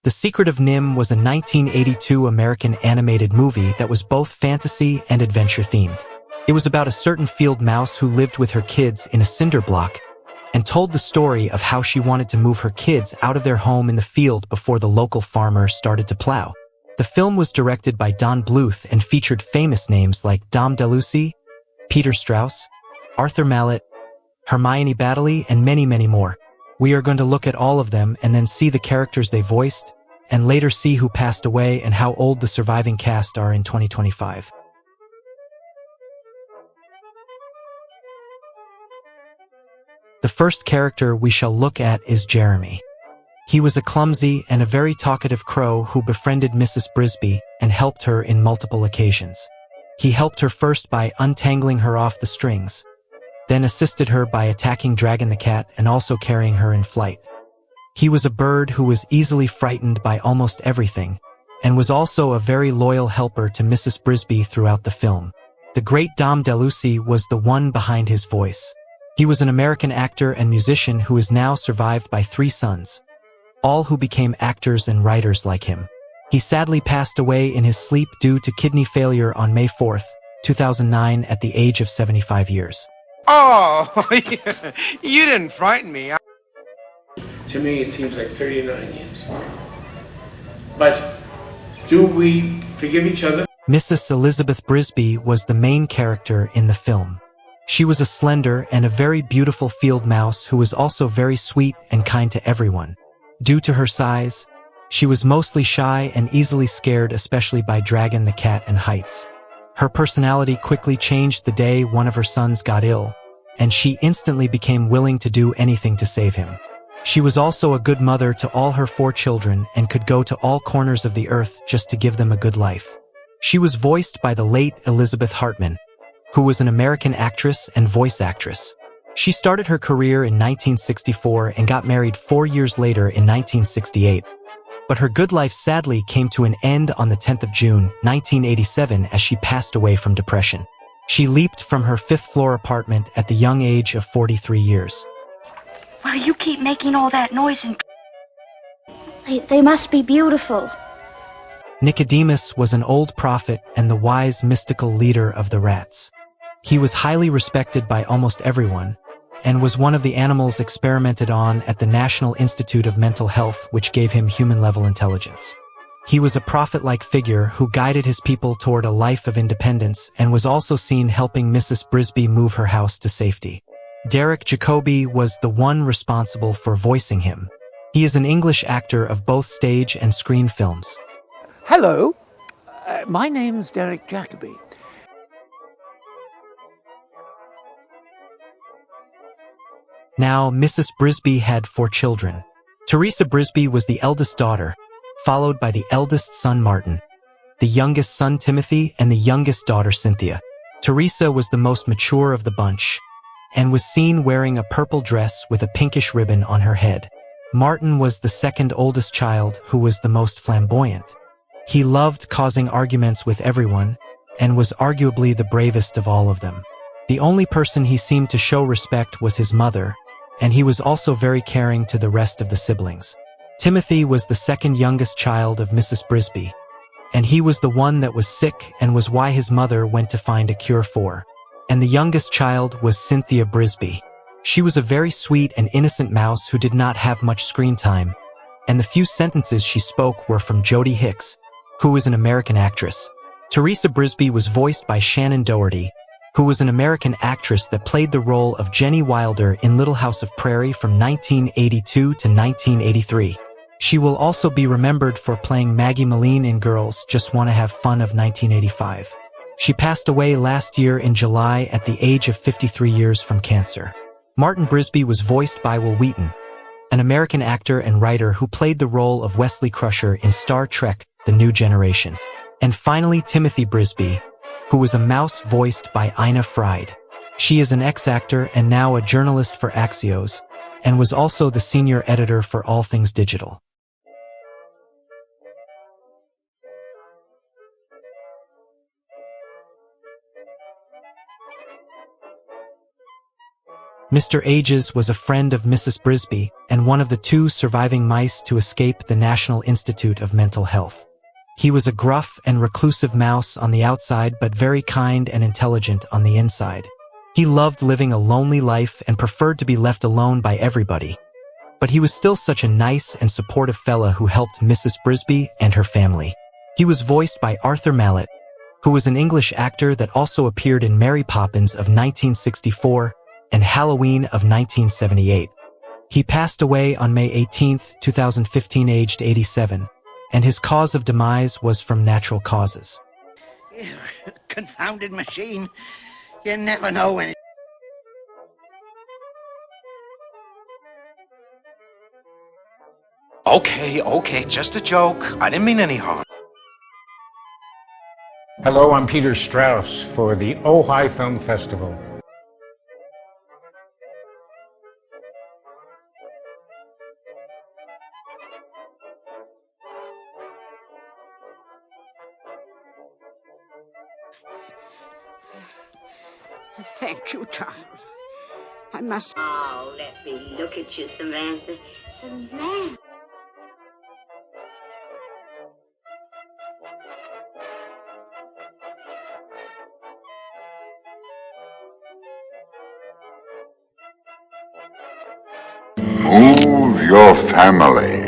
The Secret of NIMH was a 1982 American animated movie that was both fantasy and adventure-themed. It was about a certain field mouse who lived with her kids in a cinder block and told the story of how she wanted to move her kids out of their home in the field before the local farmer started to plow. The film was directed by Don Bluth and featured famous names like Dom DeLuise, Peter Strauss, Arthur Malet, Hermione Baddeley, and many, many more. We are going to look at all of them and then see the characters they voiced, and later see who passed away and how old the surviving cast are in 2025. The first character we shall look at is Jeremy. He was a clumsy and a very talkative crow who befriended Mrs. Brisby and helped her in multiple occasions. He helped her first by untangling her off the strings, then assisted her by attacking Dragon the cat and also carrying her in flight. He was a bird who was easily frightened by almost everything, and was also a very loyal helper to Mrs. Brisby throughout the film. The great Dom DeLuise was the one behind his voice. He was an American actor and musician who is now survived by 3 sons, all who became actors and writers like him. He sadly passed away in his sleep due to kidney failure on May 4, 2009 at the age of 75 years. Oh, you didn't frighten me. To me, it seems like 39 years. But do we forgive each other? Mrs. Elizabeth Brisby was the main character in the film. She was a slender and a very beautiful field mouse who was also very sweet and kind to everyone. Due to her size, she was mostly shy and easily scared, especially by Dragon the cat and heights. Her personality quickly changed the day one of her sons got ill, and she instantly became willing to do anything to save him. She was also a good mother to all her 4 children and could go to all corners of the earth just to give them a good life. She was voiced by the late Elizabeth Hartman, who was an American actress and voice actress. She started her career in 1964 and got married 4 years later in 1968. But her good life sadly came to an end on the 10th of June, 1987 as she passed away from depression. She leaped from her 5th-floor apartment at the young age of 43 years. Why do you keep making all that noise and... They must be beautiful. Nicodemus was an old prophet and the wise mystical leader of the rats. He was highly respected by almost everyone, and was one of the animals experimented on at the National Institute of Mental Health, which gave him human-level intelligence. He was a prophet-like figure who guided his people toward a life of independence and was also seen helping Mrs. Brisby move her house to safety. Derek Jacobi was the one responsible for voicing him. He is an English actor of both stage and screen films. Hello, my name's Derek Jacobi. Now, Mrs. Brisby had 4 children. Teresa Brisby was the eldest daughter, followed by the eldest son Martin, the youngest son Timothy, and the youngest daughter Cynthia. Teresa was the most mature of the bunch, and was seen wearing a purple dress with a pinkish ribbon on her head. Martin was the second oldest child who was the most flamboyant. He loved causing arguments with everyone, and was arguably the bravest of all of them. The only person he seemed to show respect was his mother, and he was also very caring to the rest of the siblings. Timothy was the second youngest child of Mrs. Brisby, and he was the one that was sick and was why his mother went to find a cure for. And the youngest child was Cynthia Brisby. She was a very sweet and innocent mouse who did not have much screen time, and the few sentences she spoke were from Jodie Hicks, who is an American actress. Teresa Brisby was voiced by Shannon Doherty, who was an American actress that played the role of Jenny Wilder in Little House of Prairie from 1982 to 1983. She will also be remembered for playing Maggie Moline in Girls Just Wanna Have Fun of 1985. She passed away last year in July at the age of 53 years from cancer. Martin Brisby was voiced by Wil Wheaton, an American actor and writer who played the role of Wesley Crusher in Star Trek: The New Generation. And finally, Timothy Brisby, who was a mouse voiced by Ina Fried. She is an ex-actor and now a journalist for Axios, and was also the senior editor for All Things Digital. Mr. Ages was a friend of Mrs. Brisby and one of the 2 surviving mice to escape the National Institute of Mental Health. He was a gruff and reclusive mouse on the outside but very kind and intelligent on the inside. He loved living a lonely life and preferred to be left alone by everybody. But he was still such a nice and supportive fella who helped Mrs. Brisby and her family. He was voiced by Arthur Malet, who was an English actor that also appeared in Mary Poppins of 1964 and Halloween of 1978. He passed away on May 18, 2015, aged 87, and his cause of demise was from natural causes. Confounded machine. You never know when Okay, just a joke. I didn't mean any harm. Hello, I'm Peter Strauss for the Ojai Film Festival. Thank you, child. I must... Oh, let me look at you, Samantha. Samantha. Move your family.